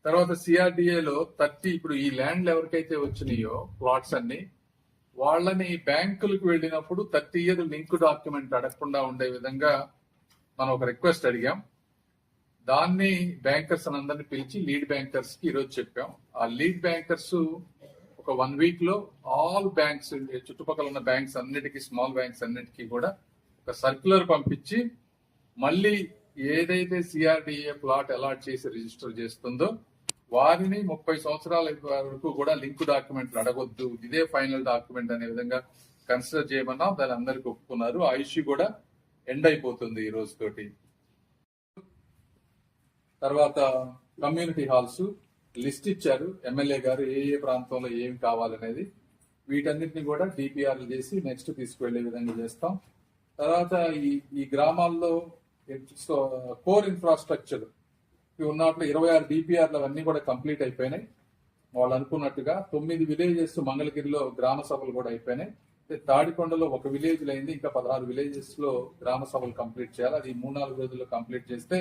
తర్వాత సిఆర్డిఏలో 30 ఇప్పుడు ఈ ల్యాండ్లు ఎవరికైతే వచ్చినాయో ప్లాట్స్ అన్ని వాళ్ళని బ్యాంకులకు వెళ్ళినప్పుడు 30 ఇయర్ లింక్ డాక్యుమెంట్ అడగకుండా ఉండే విధంగా మనం ఒక రిక్వెస్ట్ అడిగాం. దాన్ని బ్యాంకర్స్ అందరిని పిలిచి లీడ్ బ్యాంకర్స్ కి ఈరోజు చెప్పాం. ఆ లీడ్ బ్యాంకర్స్ ఒక 1 వీక్ లో ఆల్ బ్యాంక్స్, చుట్టుపక్కల ఉన్న బ్యాంక్స్ అన్నిటికీ, స్మాల్ బ్యాంక్స్ అన్నిటికీ కూడా ఒక సర్క్యులర్ పంపించి మళ్ళీ ఏదైతే సిఆర్డిఏ ప్లాట్ అలాట్ చేసి రిజిస్టర్ చేస్తుందో వారిని 30 సంవత్సరాల వరకు కూడా లింక్ డాక్యుమెంట్లు అడగొద్దు, ఇదే ఫైనల్ డాక్యుమెంట్ అనే విధంగా కన్సిడర్ చేయమన్నా దాని అందరికి ఒప్పుకున్నారు. ఆ ఇష్యూ కూడా ఎండ్ అయిపోతుంది ఈ రోజుతోటి. తర్వాత కమ్యూనిటీ హాల్స్ లిస్ట్ ఇచ్చారు ఎమ్మెల్యే గారు, ఏ ఏ ప్రాంతంలో ఏమి కావాలనేది. వీటన్నిటిని కూడా డిపిఆర్లు చేసి నెక్స్ట్ తీసుకువెళ్లే విధంగా చేస్తాం. తర్వాత ఈ గ్రామాల్లో కోర్ ఇన్ఫ్రాస్ట్రక్చర్ ఉన్నట్లు 26 డిపిఆర్లు అవన్నీ కూడా కంప్లీట్ అయిపోయినాయి. వాళ్ళు అనుకున్నట్టుగా 9 విలేజెస్ మంగళగిరిలో గ్రామ సభలు కూడా అయిపోయినాయి. తాడికొండలో ఒక విలేజ్ అయింది, ఇంకా 16 విలేజెస్ లో గ్రామ సభలు కంప్లీట్ చేయాలి. అది 3-4 రోజుల్లో కంప్లీట్ చేస్తే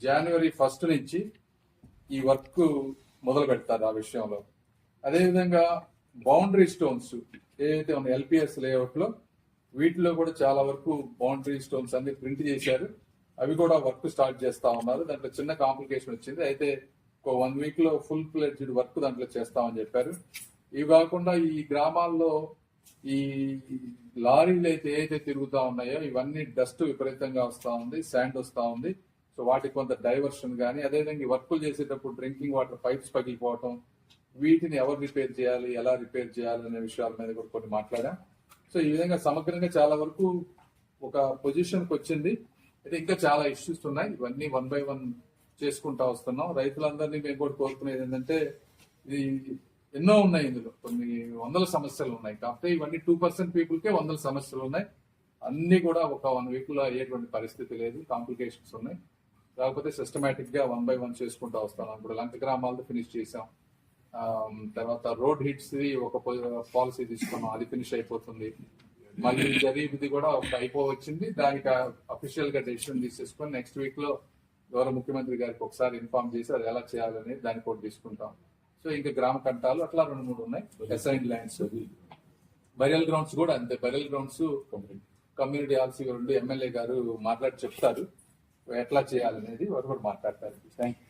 జనవరి 1 నుంచి ఈ వర్క్ మొదలు పెడతారు ఆ విషయంలో. అదేవిధంగా బౌండరీ స్టోన్స్ ఏదైతే ఉన్న ఎల్పిఎస్ లేఅవుట్ లో వీటిలో కూడా చాలా వరకు బౌండరీ స్టోన్స్ అన్ని ప్రింట్ చేశారు. అవి కూడా వర్క్ స్టార్ట్ చేస్తా ఉన్నారు. దాంట్లో చిన్న కాంప్లికేషన్ వచ్చింది, అయితే ఒక 1 వీక్ లో ఫుల్ ఫ్లెడ్జ్డ్ వర్క్ దాంట్లో చేస్తామని చెప్పారు. ఇవి కాకుండా ఈ గ్రామాల్లో ఈ లారీలు అయితే ఏదైతే తిరుగుతా ఉన్నాయో ఇవన్నీ డస్ట్ విపరీతంగా వస్తా ఉంది, శాండ్ వస్తా ఉంది. సో వాటికి కొంత డైవర్షన్ కానీ, అదేవిధంగా ఈ వర్కులు చేసేటప్పుడు డ్రింకింగ్ వాటర్ పైప్స్ పగిలిపోవటం, వీటిని ఎవరు రిపేర్ చేయాలి, ఎలా రిపేర్ చేయాలి అనే విషయాల మీద కూడా కొన్ని మాట్లాడాం. సో ఈ విధంగా సమగ్రంగా చాలా వరకు ఒక పొజిషన్కి వచ్చింది. అయితే ఇంకా చాలా ఇష్యూస్ ఉన్నాయి, ఇవన్నీ 1 by 1 చేసుకుంటా వస్తున్నాం. రైతులందరినీ మేము కూడా కోరుకునేది ఏంటంటే, ఇది ఎన్నో ఉన్నాయి, ఇందులో కొన్ని వందల సమస్యలు ఉన్నాయి. కాకపోతే ఇవన్నీ 2% పీపుల్కే 100 సమస్యలు ఉన్నాయి. అన్ని కూడా ఒక 1 వీక్ లో అయ్యేటువంటి పరిస్థితి లేదు, కాంప్లికేషన్స్ ఉన్నాయి. కాకపోతే సిస్టమేటిక్ గా 1 by 1 చేసుకుంటూ వస్తాం. ఇప్పుడు లంక గ్రామాలతో ఫినిష్ చేసాం. తర్వాత రోడ్ హిట్స్ ఒక పాలసీ తీసుకున్నాం, అది ఫినిష్ అయిపోతుంది. మళ్ళీ జరిగింది కూడా ఒక అయిపోవచ్చింది, దానికి అఫీషియల్ గా డెసిషన్ తీసేసుకొని నెక్స్ట్ వీక్ లో గౌరవ ముఖ్యమంత్రి గారికి ఒకసారి ఇన్ఫార్మ్ చేసి అది ఎలా చేయాలనేది దాన్ని కూడా తీసుకుంటాం. సో ఇంకా గ్రామ కంటాలు అట్లా 2-3 ఉన్నాయి. అసైన్డ్ ల్యాండ్స్, బరియల్ గ్రౌండ్స్ కూడా అంతే. Burial grounds community halls 2 MLA గారు మాట్లాడి చెప్తారు ఎట్లా చేయాలనేది, వారు కూడా మాట్లాడతారు. Thank you.